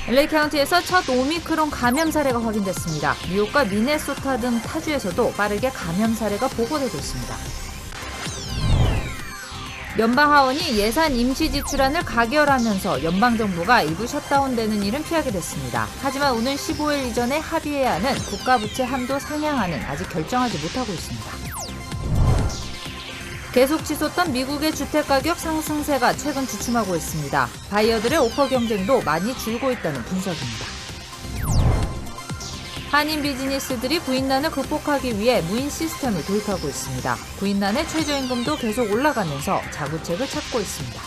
LA 카운티에서 첫 오미크론 감염 사례가 확인됐습니다. 뉴욕과 미네소타 등 타주에서도 빠르게 감염 사례가 보고되고 있습니다. 연방하원이 예산 임시 지출안을 가결하면서 연방정부가 일부 셧다운되는 일은 피하게 됐습니다. 하지만 오는 15일 이전에 합의해야 하는 국가부채 한도 상향안은 아직 결정하지 못하고 있습니다. 계속 치솟던 미국의 주택가격 상승세가 최근 주춤하고 있습니다. 바이어들의 오퍼 경쟁도 많이 줄고 있다는 분석입니다. 한인 비즈니스들이 부인난을 극복하기 위해 무인 시스템을 도입하고 있습니다. 부인난의 최저임금도 계속 올라가면서 자구책을 찾고 있습니다.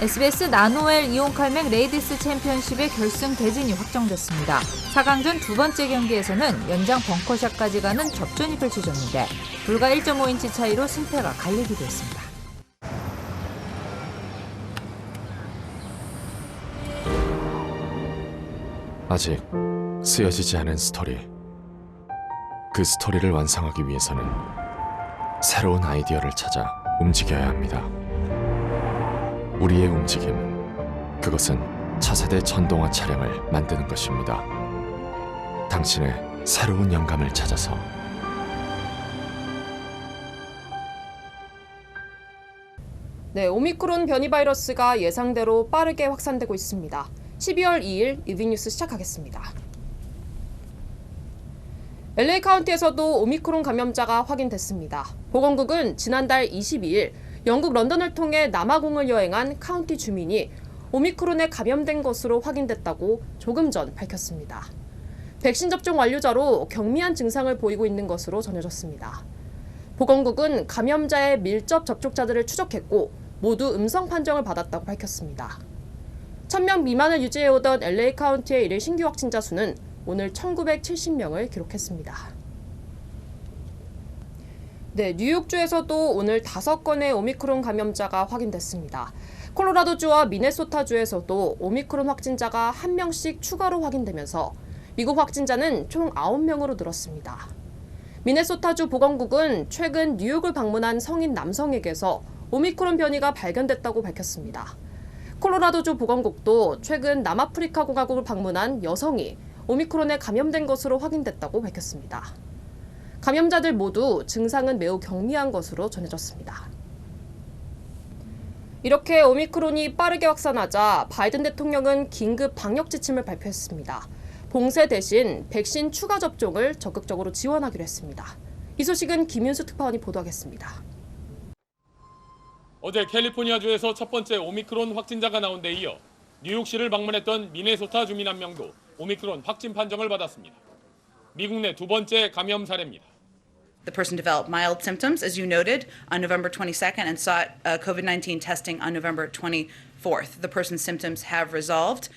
SBS 나노엘 이온칼맥 레이디스 챔피언십의 결승 대진이 확정됐습니다. 4강전 두 번째 경기에서는 연장 벙커샷까지 가는 접전이 펼쳐졌는데 불과 1.5인치 차이로 승패가 갈리기도 했습니다. 아직 쓰여지지 않은 스토리. 그 스토리를 완성하기 위해서는 새로운 아이디어를 찾아 움직여야 합니다. 우리의 움직임, 그것은 차세대 전동화 차량을 만드는 것입니다. 당신의 새로운 영감을 찾아서. 네, 오미크론 변이 바이러스가 예상대로 빠르게 확산되고 있습니다. 12월 2일 이브닝뉴스 시작하겠습니다. LA 카운티에서도 오미크론 감염자가 확인됐습니다. 보건국은 지난달 22일 영국 런던을 통해 남아공을 여행한 카운티 주민이 오미크론에 감염된 것으로 확인됐다고 조금 전 밝혔습니다. 백신 접종 완료자로 경미한 증상을 보이고 있는 것으로 전해졌습니다. 보건국은 감염자의 밀접 접촉자들을 추적했고 모두 음성 판정을 받았다고 밝혔습니다. 1,000명 미만을 유지해오던 LA 카운티의 일일 신규 확진자 수는 오늘 1,970명을 기록했습니다. 네, 뉴욕주에서도 오늘 5건의 오미크론 감염자가 확인됐습니다. 콜로라도주와 미네소타주에서도 오미크론 확진자가 1명씩 추가로 확인되면서 미국 확진자는 총 9명으로 늘었습니다. 미네소타주 보건국은 최근 뉴욕을 방문한 성인 남성에게서 오미크론 변이가 발견됐다고 밝혔습니다. 콜로라도주 보건국도 최근 남아프리카 공화국을 방문한 여성이 오미크론에 감염된 것으로 확인됐다고 밝혔습니다. 감염자들 모두 증상은 매우 경미한 것으로 전해졌습니다. 이렇게 오미크론이 빠르게 확산하자 바이든 대통령은 긴급 방역 지침을 발표했습니다. 봉쇄 대신 백신 추가 접종을 적극적으로 지원하기로 했습니다. 이 소식은 김윤수 특파원이 보도하겠습니다. 어제 캘리포니아주에서 첫 번째 오미크론 확진자가 나온 데 이어 뉴욕시를 방문했던 미네소타 주민 한 명도 오미크론 확진 판정을 받았습니다. 미국 내 두 번째 감염 사례입니다. The person developed mild symptoms, as you noted, on November 22nd and sought COVID-19 testing on November 24th. The person's symptoms have resolved.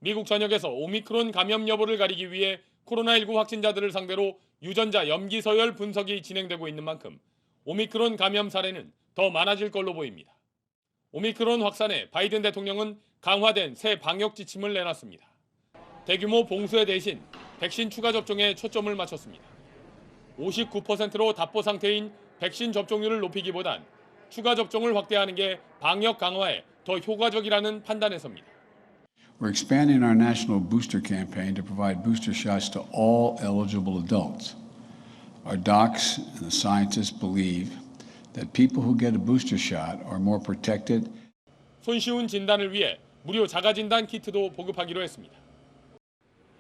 미국 전역에서 오미크론 감염 여부를 가리기 위해 코로나19 확진자들을 상대로 유전자 염기 서열 분석이 진행되고 있는 만큼 오미크론 감염 사례는 더 많아질 걸로 보입니다. 오미크론 확산에 바이든 대통령은 강화된 새 방역 지침을 내놨습니다. 대규모 봉쇄 대신 백신 추가 접종에 초점을 맞췄습니다. 59%로 답보 상태인 백신 접종률을 높이기보단 추가 접종을 확대하는 게 방역 강화에 더 효과적이라는 판단에서입니다. We're expanding our national booster campaign to provide booster shots to all eligible adults. Our docs and the scientists believe that people who get a booster shot are more protected. 손쉬운 진단을 위해 무료 자가진단 키트도 보급하기로 했습니다.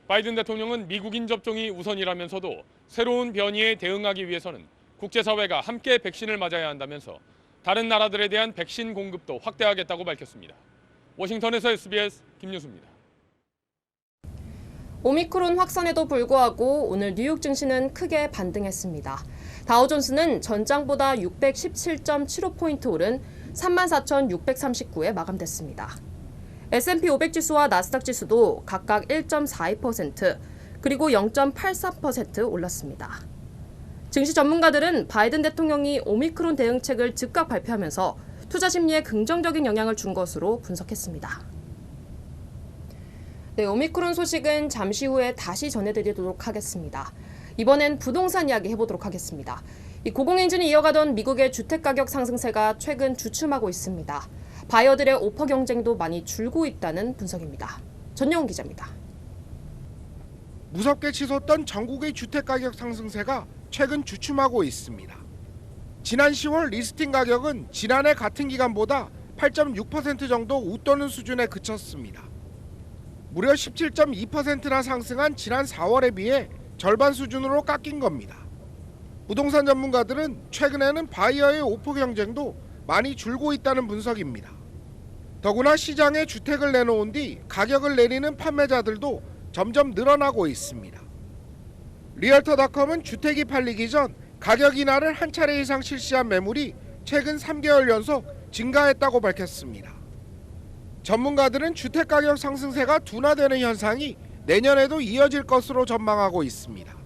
바이든 대통령은 미국인 접종이 우선이라면서도 새로운 변이에 대응하기 위해서는 국제사회가 함께 백신을 맞아야 한다면서 다른 나라들에 대한 백신 공급도 확대하겠다고 밝혔습니다. 워싱턴에서 SBS 김유수입니다. 오미크론 확산에도 불구하고 오늘 뉴욕 증시는 크게 반등했습니다. 다우존스는 전장보다 617.75포인트 오른 34,639에 마감됐습니다. S&P 500 지수와 나스닥 지수도 각각 1.42% 그리고 0.83% 올랐습니다. 증시 전문가들은 바이든 대통령이 오미크론 대응책을 즉각 발표하면서 투자 심리에 긍정적인 영향을 준 것으로 분석했습니다. 네, 오미크론 소식은 잠시 후에 다시 전해드리도록 하겠습니다. 이번엔 부동산 이야기 해보도록 하겠습니다. 이 고공행진이 이어가던 미국의 주택가격 상승세가 최근 주춤하고 있습니다. 바이어들의 오퍼 경쟁도 많이 줄고 있다는 분석입니다. 전영훈 기자입니다. 무섭게 치솟던 전국의 주택가격 상승세가 최근 주춤하고 있습니다. 지난 10월 리스팅 가격은 지난해 같은 기간보다 8.6% 정도 웃도는 수준에 그쳤습니다. 무려 17.2%나 상승한 지난 4월에 비해 절반 수준으로 깎인 겁니다. 부동산 전문가들은 최근에는 바이어의 오퍼 경쟁도 많이 줄고 있다는 분석입니다. 더구나 시장에 주택을 내놓은 뒤 가격을 내리는 판매자들도 점점 늘어나고 있습니다. 리얼터닷컴은 주택이 팔리기 전 가격 인하를 한 차례 이상 실시한 매물이 최근 3개월 연속 증가했다고 밝혔습니다. 전문가들은 주택가격 상승세가 둔화되는 현상이 내년에도 이어질 것으로 전망하고 있습니다.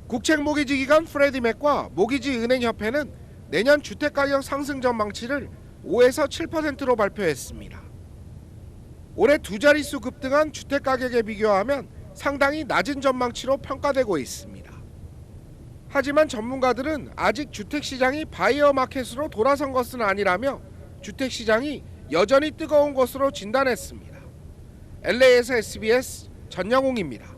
국책모기지기관 프레디맥과 모기지은행협회는 내년 주택가격 상승 전망치를 5에서 7%로 발표했습니다. 올해 두 자릿수 급등한 주택가격에 비교하면 상당히 낮은 전망치로 평가되고 있습니다. 하지만 전문가들은 아직 주택시장이 바이어 마켓으로 돌아선 것은 아니라며 주택시장이 여전히 뜨거운 것으로 진단했습니다. LA에서 SBS 전영웅입니다.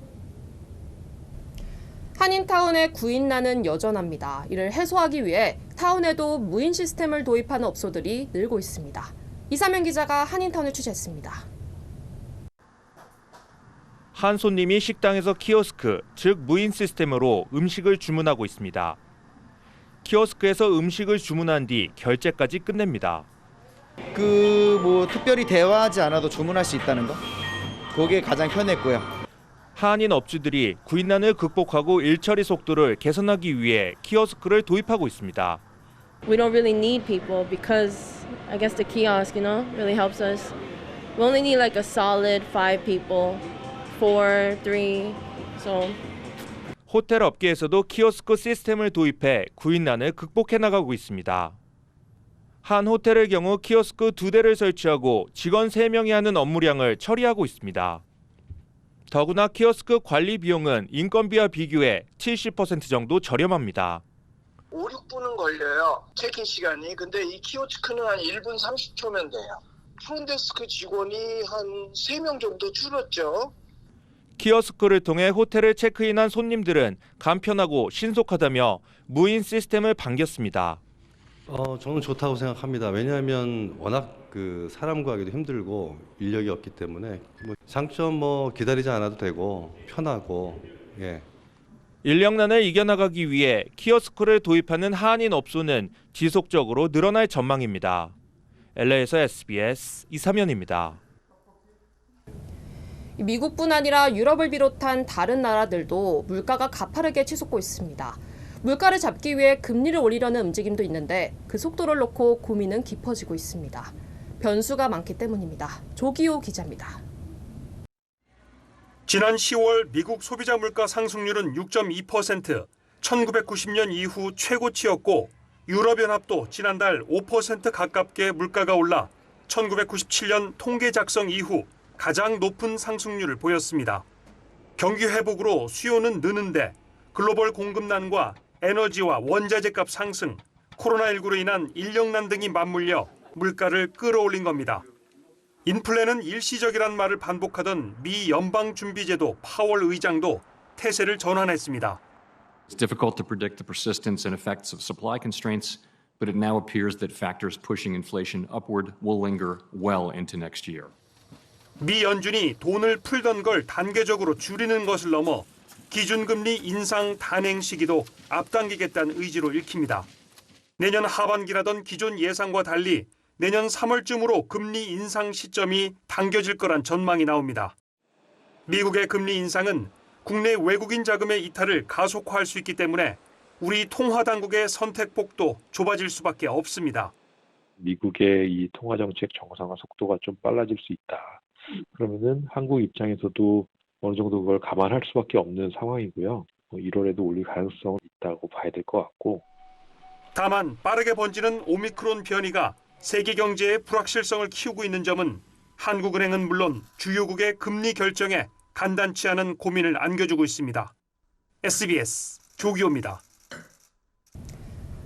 한인타운의 구인난은 여전합니다. 이를 해소하기 위해 타운에도 무인 시스템을 도입하는 업소들이 늘고 있습니다. 이사면 기자가 한인타운을 취재했습니다. 한 손님이 식당에서 키오스크, 즉 무인 시스템으로 음식을 주문하고 있습니다. 키오스크에서 음식을 주문한 뒤 결제까지 끝냅니다. 특별히 대화하지 않아도 주문할 수 있다는 거? 그게 가장 편했고요. 한인 업주들이 구인난을 극복하고 일처리 속도를 개선하기 위해 키오스크를 도입하고 있습니다. We don't really need people because I guess the kiosk, really helps us. We only need like a solid 5 people, 4, 3, so. 호텔 업계에서도 키오스크 시스템을 도입해 구인난을 극복해 나가고 있습니다. 한 호텔의 경우 키오스크 2대를 설치하고 직원 3명이 하는 업무량을 처리하고 있습니다. 더구나 키오스크 관리 비용은 인건비와 비교해 70% 정도 저렴합니다. 5, 6분은 걸려요. 체크인 시간이. 근데 이 키오스크는 한 1분 30초면 돼요. 프론데스크 직원이 한 3명 정도 줄었죠. 키오스크를 통해 호텔을 체크인한 손님들은 간편하고 신속하다며 무인 시스템을 반겼습니다. 저는 좋다고 생각합니다. 왜냐하면 워낙 사람 구하기도 힘들고 인력이 없기 때문에 장점 기다리지 않아도 되고 편하고 예. 인력난을 이겨나가기 위해 키오스크를 도입하는 한인 업소는 지속적으로 늘어날 전망입니다. LA에서 SBS 이사면입니다. 미국뿐 아니라 유럽을 비롯한 다른 나라들도 물가가 가파르게 치솟고 있습니다. 물가를 잡기 위해 금리를 올리려는 움직임도 있는데 그 속도를 놓고 고민은 깊어지고 있습니다. 변수가 많기 때문입니다. 조기호 기자입니다. 지난 10월 미국 소비자 물가 상승률은 6.2%, 1990년 이후 최고치였고 유럽연합도 지난달 5% 가깝게 물가가 올라 1997년 통계 작성 이후 가장 높은 상승률을 보였습니다. 경기 회복으로 수요는 느는데 글로벌 공급난과 에너지와 원자재값 상승, 코로나19로 인한 인력난 등이 맞물려 물가를 끌어올린 겁니다. 인플레는 일시적이란 말을 반복하던 미 연방준비제도 파월 의장도 태세를 전환했습니다. It's difficult to predict the persistence and effects of supply constraints, but it now appears that factors pushing inflation upward will linger well into next year. 미 연준이 돈을 풀던 걸 단계적으로 줄이는 것을 넘어 기준금리 인상 단행 시기도 앞당기겠다는 의지로 읽힙니다. 내년 하반기라던 기존 예상과 달리 내년 3월쯤으로 금리 인상 시점이 당겨질 거란 전망이 나옵니다. 미국의 금리 인상은 국내 외국인 자금의 이탈을 가속화할 수 있기 때문에 우리 통화당국의 선택폭도 좁아질 수밖에 없습니다. 미국의 이 통화정책 정상화 속도가 좀 빨라질 수 있다. 그러면은 한국 입장에서도 어느 정도 그걸 감안할 수밖에 없는 상황이고요. 1월에도 올릴 가능성은 있다고 봐야 될 것 같고. 다만 빠르게 번지는 오미크론 변이가 세계 경제의 불확실성을 키우고 있는 점은 한국은행은 물론 주요국의 금리 결정에 간단치 않은 고민을 안겨주고 있습니다. SBS 조기호입니다.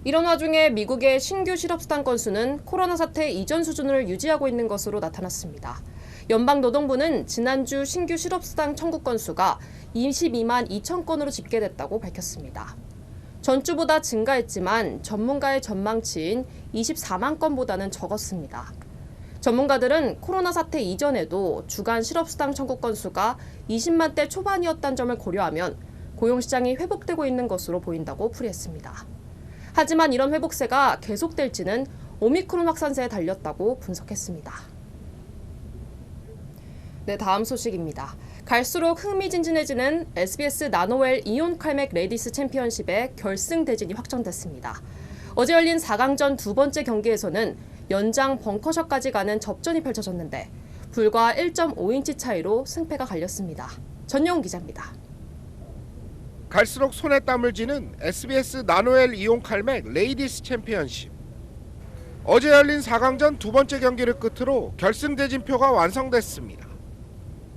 이런 와중에 미국의 신규 실업수당 건수는 코로나 사태 이전 수준을 유지하고 있는 것으로 나타났습니다. 연방노동부는 지난주 신규 실업수당 청구 건수가 22만 2천 건으로 집계됐다고 밝혔습니다. 전주보다 증가했지만 전문가의 전망치인 24만 건보다는 적었습니다. 전문가들은 코로나 사태 이전에도 주간 실업수당 청구 건수가 20만 대 초반이었다는 점을 고려하면 고용시장이 회복되고 있는 것으로 보인다고 풀이했습니다. 하지만 이런 회복세가 계속될지는 오미크론 확산세에 달렸다고 분석했습니다. 네, 다음 소식입니다. 갈수록 흥미진진해지는 SBS 나노웰 이온칼맥 레디스 챔피언십의 결승 대진이 확정됐습니다. 어제 열린 4강전 두 번째 경기에서는 연장 벙커샷까지 가는 접전이 펼쳐졌는데 불과 1.5인치 차이로 승패가 갈렸습니다. 전영훈 기자입니다. 갈수록 손에 땀을 쥐는 SBS 나노웰 이온칼맥 레이디스 챔피언십. 어제 열린 4강전 두 번째 경기를 끝으로 결승 대진표가 완성됐습니다.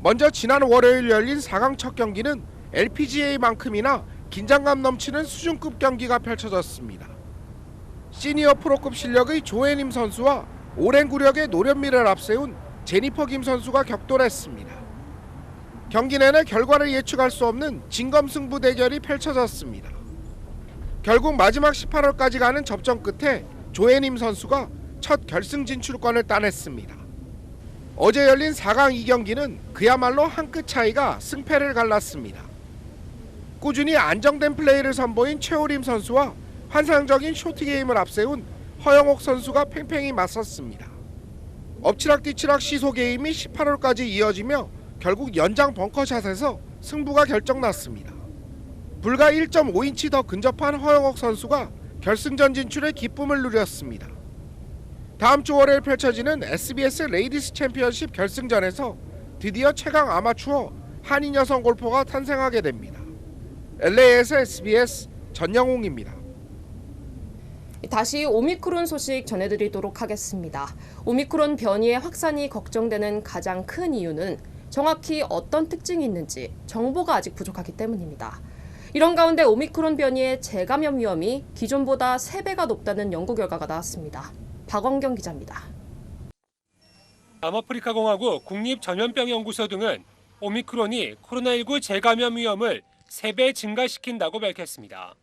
먼저 지난 월요일 열린 4강 첫 경기는 LPGA만큼이나 긴장감 넘치는 수준급 경기가 펼쳐졌습니다. 시니어 프로급 실력의 조혜님 선수와 오랜 구력의 노련미를 앞세운 제니퍼 김 선수가 격돌했습니다. 경기 내내 결과를 예측할 수 없는 진검승부 대결이 펼쳐졌습니다. 결국 마지막 18홀까지 가는 접전 끝에 조혜님 선수가 첫 결승 진출권을 따냈습니다. 어제 열린 4강 2경기는 그야말로 한 끗 차이가 승패를 갈랐습니다. 꾸준히 안정된 플레이를 선보인 최오림 선수와 환상적인 쇼트게임을 앞세운 허영옥 선수가 팽팽히 맞섰습니다. 엎치락뒤치락 시소 게임이 18홀까지 이어지며 결국 연장 벙커샷에서 승부가 결정났습니다. 불과 1.5인치 더 근접한 허영옥 선수가 결승전 진출의 기쁨을 누렸습니다. 다음 주 월요일 펼쳐지는 SBS 레이디스 챔피언십 결승전에서 드디어 최강 아마추어 한인 여성 골퍼가 탄생하게 됩니다. LA에서 SBS 전영웅입니다. 다시 오미크론 소식 전해드리도록 하겠습니다. 오미크론 변이의 확산이 걱정되는 가장 큰 이유는 정확히 어떤 특징이 있는지 정보가 아직 부족하기 때문입니다. 이런 가운데 오미크론 변이의 재감염 위험이 기존보다 3배가 높다는 연구 결과가 나왔습니다. 박원경 기자입니다. 남아프리카 공화국 국립전염병연구소 등은 오미크론이 코로나19 재감염 위험을 3배 증가시킨다고 밝혔습니다.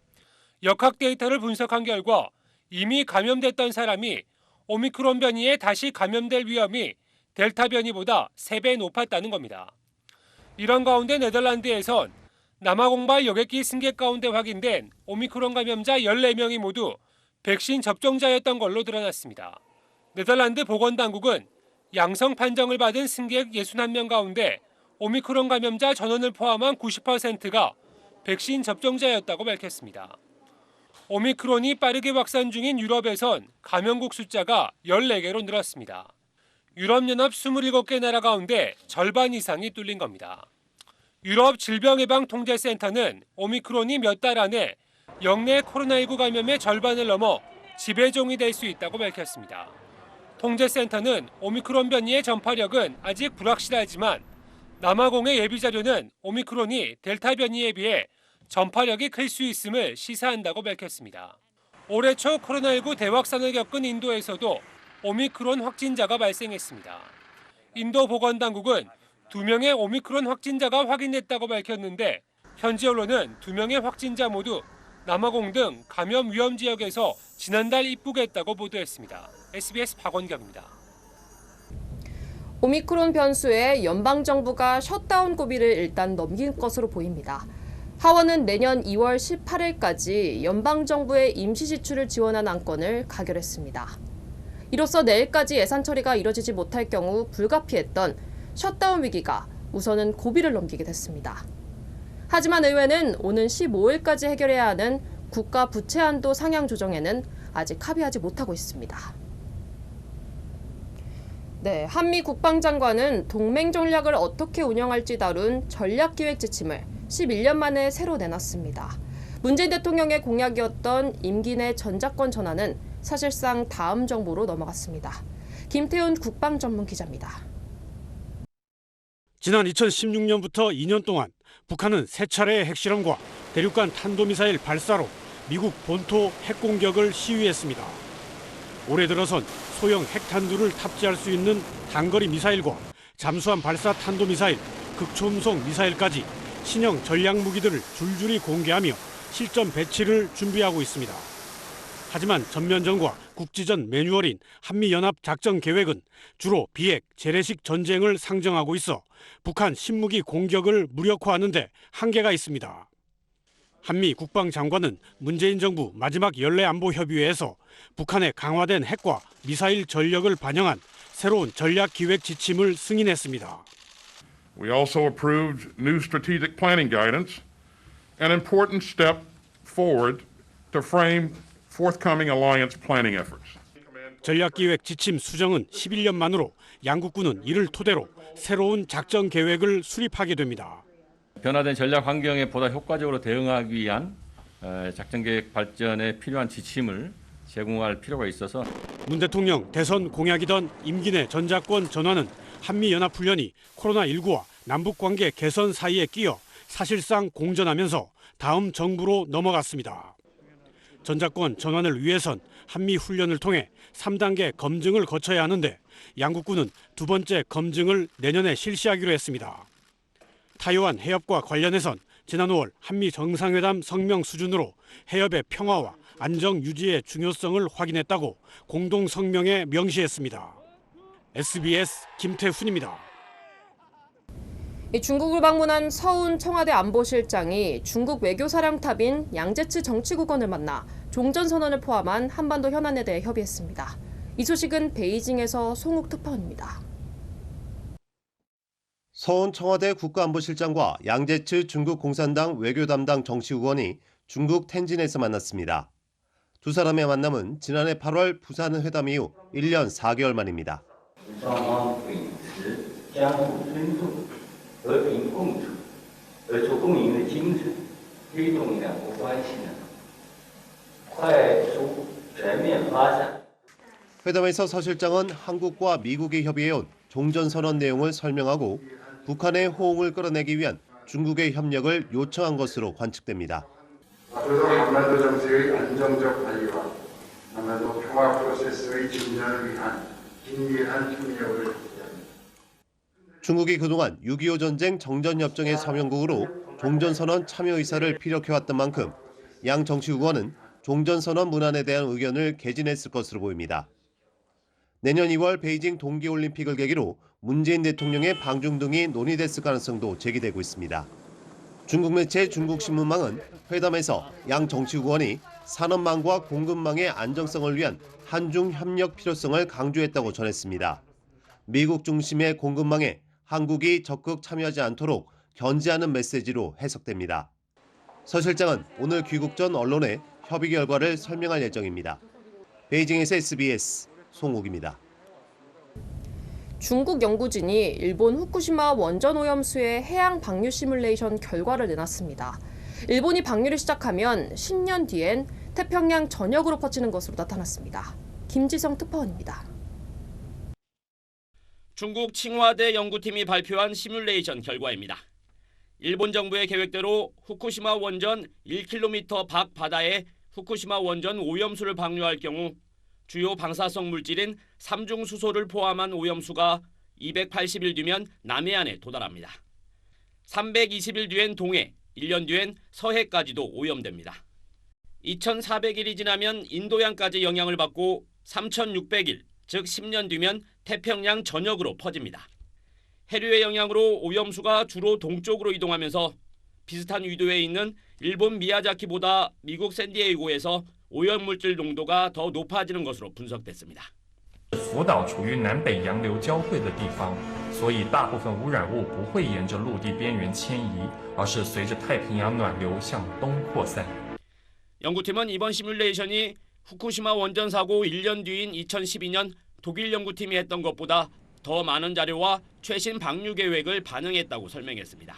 역학 데이터를 분석한 결과 이미 감염됐던 사람이 오미크론 변이에 다시 감염될 위험이 델타 변이보다 3배 높았다는 겁니다. 이런 가운데 네덜란드에선 남아공발 여객기 승객 가운데 확인된 오미크론 감염자 14명이 모두 백신 접종자였던 걸로 드러났습니다. 네덜란드 보건당국은 양성 판정을 받은 승객 61명 가운데 오미크론 감염자 전원을 포함한 90%가 백신 접종자였다고 밝혔습니다. 오미크론이 빠르게 확산 중인 유럽에선 감염국 숫자가 14개로 늘었습니다. 유럽연합 27개 나라 가운데 절반 이상이 뚫린 겁니다. 유럽 질병예방통제센터는 오미크론이 몇 달 안에 역내 코로나19 감염의 절반을 넘어 지배종이 될 수 있다고 밝혔습니다. 통제센터는 오미크론 변이의 전파력은 아직 불확실하지만 남아공의 예비자료는 오미크론이 델타 변이에 비해 전파력이 클 수 있음을 시사한다고 밝혔습니다. 올해 초 코로나19 대확산을 겪은 인도에서도 오미크론 확진자가 발생했습니다. 인도 보건당국은 2명의 오미크론 확진자가 확인됐다고 밝혔는데 현지 언론은 2명의 확진자 모두 남아공 등 감염 위험 지역에서 지난달 입국했다고 보도했습니다. SBS 박원경입니다. 오미크론 변수에 연방정부가 셧다운 고비를 일단 넘긴 것으로 보입니다. 하원은 내년 2월 18일까지 연방정부의 임시지출을 지원한 안건을 가결했습니다. 이로써 내일까지 예산 처리가 이뤄지지 못할 경우 불가피했던 셧다운 위기가 우선은 고비를 넘기게 됐습니다. 하지만 의회는 오는 15일까지 해결해야 하는 국가 부채 한도 상향 조정에는 아직 합의하지 못하고 있습니다. 네, 한미 국방장관은 동맹 전략을 어떻게 운영할지 다룬 전략기획 지침을 11년 만에 새로 내놨습니다. 문재인 대통령의 공약이었던 임기 내 전작권 전환은 사실상 다음 정부로 넘어갔습니다. 김태훈 국방전문기자입니다. 지난 2016년부터 2년 동안 북한은 3차례의 핵실험과 대륙간 탄도미사일 발사로 미국 본토 핵공격을 시위했습니다. 올해 들어선 소형 핵탄두를 탑재할 수 있는 단거리 미사일과 잠수함 발사 탄도미사일, 극초음속 미사일까지 신형 전략 무기들을 줄줄이 공개하며 실전 배치를 준비하고 있습니다. 하지만 전면전과 국지전 매뉴얼인 한미연합작전계획은 주로 비핵, 재래식 전쟁을 상정하고 있어 북한 신무기 공격을 무력화하는 데 한계가 있습니다. 한미 국방장관은 문재인 정부 마지막 연례안보협의회에서 북한의 강화된 핵과 미사일 전력을 반영한 새로운 전략기획 지침을 승인했습니다. We also approved new strategic planning guidance, an important step forward to frame forthcoming alliance planning efforts. 전략기획 지침 수정은 11년 만으로 양국군은 이를 토대로 새로운 작전 계획을 수립하게 됩니다. 변화된 전략 환경에 보다 효과적으로 대응하기 위한 작전계획 발전에 필요한 지침을 제공할 필요가 있어서 문 대통령 대선 공약이던 임기 내 전작권 전환은 한미연합훈련이 코로나19와 남북관계 개선 사이에 끼어 사실상 공전하면서 다음 정부로 넘어갔습니다. 전작권 전환을 위해선 한미훈련을 통해 3단계 검증을 거쳐야 하는데 양국군은 두 번째 검증을 내년에 실시하기로 했습니다. 타이완 해협과 관련해선 지난 5월 한미 정상회담 성명 수준으로 해협의 평화와 안정 유지의 중요성을 확인했다고 공동 성명에 명시했습니다. SBS 김태훈입니다. 중국을 방문한 서훈 청와대 안보실장이 중국 외교사령탑인 양제츠 정치국원을 만나 종전선언을 포함한 한반도 현안에 대해 협의했습니다. 이 소식은 베이징에서 송욱 특파원입니다. 서훈 청와대 국가안보실장과 양제츠 중국 공산당 외교 담당 정치국원이 중국 텐진에서 만났습니다. 두 사람의 만남은 지난해 8월 부산 회담 이후 1년 4개월 만입니다. 회담에서 서 실장은 한국과 미국이 협의해온 종전선언 내용을 설명하고 북한의 호응을 끌어내기 위한 중국의 협력을 요청한 것으로 관측됩니다. 앞으로도 한반도 정세의 안정적 관리와 한반도 평화 프로세스의 진전을 위한 긴밀한 협력을 중국이 그동안 6.25 전쟁 정전협정의 서명국으로 종전선언 참여 의사를 피력해왔던 만큼 양 정치국원은 종전선언 문안에 대한 의견을 개진했을 것으로 보입니다. 내년 2월 베이징 동계올림픽을 계기로 문재인 대통령의 방중 등이 논의됐을 가능성도 제기되고 있습니다. 중국 매체 중국신문망은 회담에서 양 정치국원이 산업망과 공급망의 안정성을 위한 한중 협력 필요성을 강조했다고 전했습니다. 미국 중심의 공급망에 한국이 적극 참여하지 않도록 견제하는 메시지로 해석됩니다. 서 실장은 오늘 귀국 전 언론에 협의 결과를 설명할 예정입니다. 베이징에서 SBS 송욱입니다. 중국 연구진이 일본 후쿠시마 원전 오염수의 해양 방류 시뮬레이션 결과를 내놨습니다. 일본이 방류를 시작하면 10년 뒤엔 태평양 전역으로 퍼지는 것으로 나타났습니다. 김지성 특파원입니다. 중국 칭화대 연구팀이 발표한 시뮬레이션 결과입니다. 일본 정부의 계획대로 후쿠시마 원전 1km 밖 바다에 후쿠시마 원전 오염수를 방류할 경우 주요 방사성 물질인 삼중수소를 포함한 오염수가 280일 뒤면 남해안에 도달합니다. 320일 뒤엔 동해, 1년 뒤엔 서해까지도 오염됩니다. 2400일이 지나면 인도양까지 영향을 받고 3600일, 즉 10년 뒤면 태평양 전역으로 퍼집니다. 해류의 영향으로 오염수가 주로 동쪽으로 이동하면서 비슷한 위도에 있는 일본 미야자키보다 미국 샌디에이고에서 오염물질 농도가 더 높아지는 것으로 분석됐습니다. 福岛处于南北洋流交汇的地方，所以大部分污染物不会沿着陆地边缘迁移，而是随着太平洋暖流向东扩散。 연구팀은 이번 시뮬레이션이 후쿠시마 원전 사고 1년 뒤인 2012년 독일 연구팀이 했던 것보다 더 많은 자료와 최신 방류 계획을 반영했다고 설명했습니다.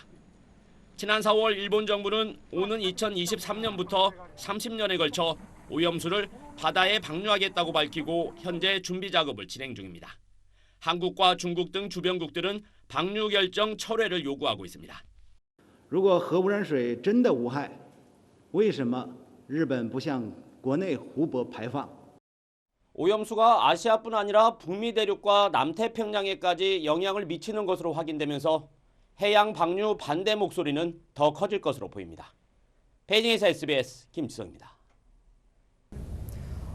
지난 4월 일본 정부는 오는 2023년부터 30년에 걸쳐 오염수를 바다에 방류하겠다고 밝히고 현재 준비 작업을 진행 중입니다. 한국과 중국 등 주변국들은 방류 결정 철회를 요구하고 있습니다. 如果核污染水真的无害，为什么日本不向国内湖泊排放。 오염수가 아시아뿐 아니라 북미 대륙과 남태평양에까지 영향을 미치는 것으로 확인되면서 해양 방류 반대 목소리는 더 커질 것으로 보입니다. 베이징에서 SBS 김지성입니다.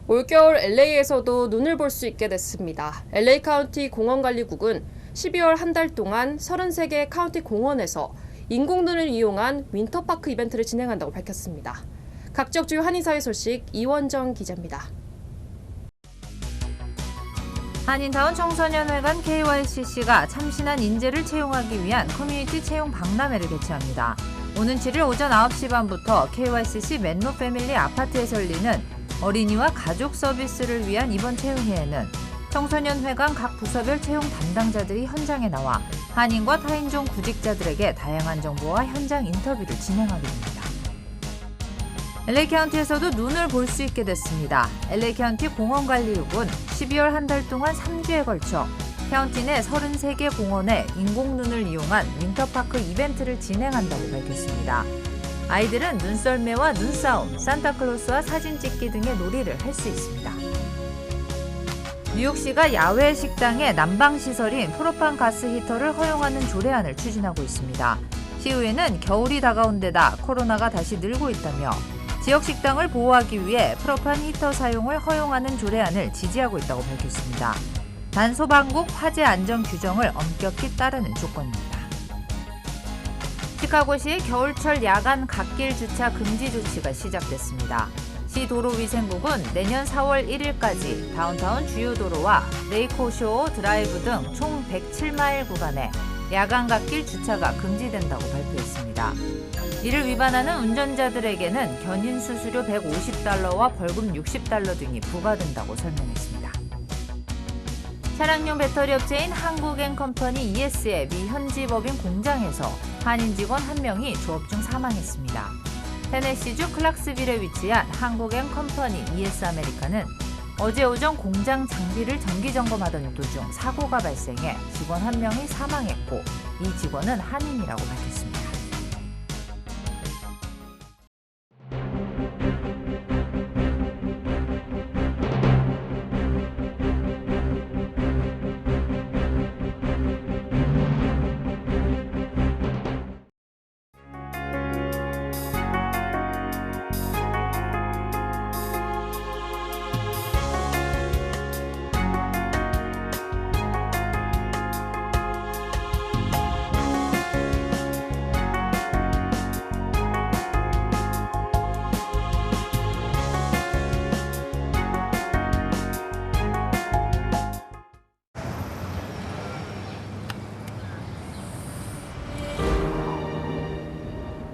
올겨울 LA에서도 눈을 볼 수 있게 됐습니다. LA 카운티 공원관리국은 12월 한 달 동안 33개 카운티 공원에서 인공눈을 이용한 윈터파크 이벤트를 진행한다고 밝혔습니다. 각 지역 주요 한인사회 소식 이원정 기자입니다. 한인타운 청소년회관 KYCC가 참신한 인재를 채용하기 위한 커뮤니티 채용 박람회를 개최합니다. 오는 7일 오전 9시 반부터 KYCC 맨로 패밀리 아파트에서 열리는 어린이와 가족 서비스를 위한 이번 채용회에는 청소년회관 각 부서별 채용 담당자들이 현장에 나와 한인과 타인종 구직자들에게 다양한 정보와 현장 인터뷰를 진행하게 됩니다. LA 카운티에서도 눈을 볼 수 있게 됐습니다. LA 카운티 공원관리국은 12월 한 달 동안 3주에 걸쳐 카운티 내 33개 공원에 인공눈을 이용한 윈터파크 이벤트를 진행한다고 밝혔습니다. 아이들은 눈썰매와 눈싸움, 산타클로스와 사진 찍기 등의 놀이를 할 수 있습니다. 뉴욕시가 야외 식당에 난방시설인 프로판 가스 히터를 허용하는 조례안을 추진하고 있습니다. 시의회는 겨울이 다가온 데다 코로나가 다시 늘고 있다며 지역 식당을 보호하기 위해 프로판 히터 사용을 허용하는 조례안을 지지하고 있다고 밝혔습니다. 단 소방국 화재 안전 규정을 엄격히 따르는 조건입니다. 시카고시의 겨울철 야간 갓길 주차 금지 조치가 시작됐습니다. 시 도로위생국은 내년 4월 1일까지 다운타운 주요 도로와 레이코쇼 드라이브 등 총 107마일 구간에 야간 갓길 주차가 금지된다고 발표했습니다. 이를 위반하는 운전자들에게는 견인 수수료 $150와 벌금 $60 등이 부과된다고 설명했습니다. 차량용 배터리 업체인 한국앤컴퍼니 ES의 미 현지 법인 공장에서 한인 직원 1명이 조업 중 사망했습니다. 테네시주 클락스빌에 위치한 한국앤컴퍼니 ES 아메리카는 어제 오전 공장 장비를 정기 점검하던 도중 사고가 발생해 직원 1명이 사망했고 이 직원은 한인이라고 밝혔습니다.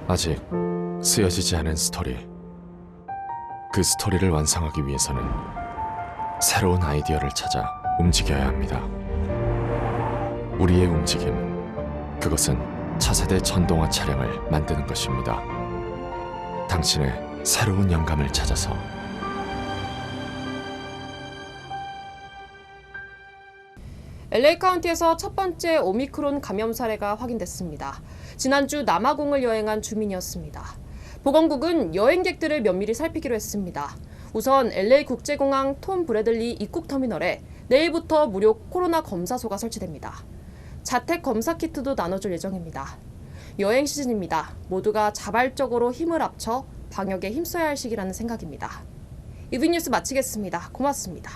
아직 쓰여지지 않은 스토리. 그 스토리를 완성하기 위해서는 새로운 아이디어를 찾아 움직여야 합니다. 우리의 움직임, 그것은 차세대 전동화 차량을 만드는 것입니다. 당신의 새로운 영감을 찾아서 LA 카운티에서 첫 번째 오미크론 감염 사례가 확인됐습니다. 지난주 남아공을 여행한 주민이었습니다. 보건국은 여행객들을 면밀히 살피기로 했습니다. 우선 LA 국제공항 톰 브래들리 입국 터미널에 내일부터 무료 코로나 검사소가 설치됩니다. 자택 검사 키트도 나눠줄 예정입니다. 여행 시즌입니다. 모두가 자발적으로 힘을 합쳐 방역에 힘써야 할 시기라는 생각입니다. 이브닝 뉴스 마치겠습니다. 고맙습니다.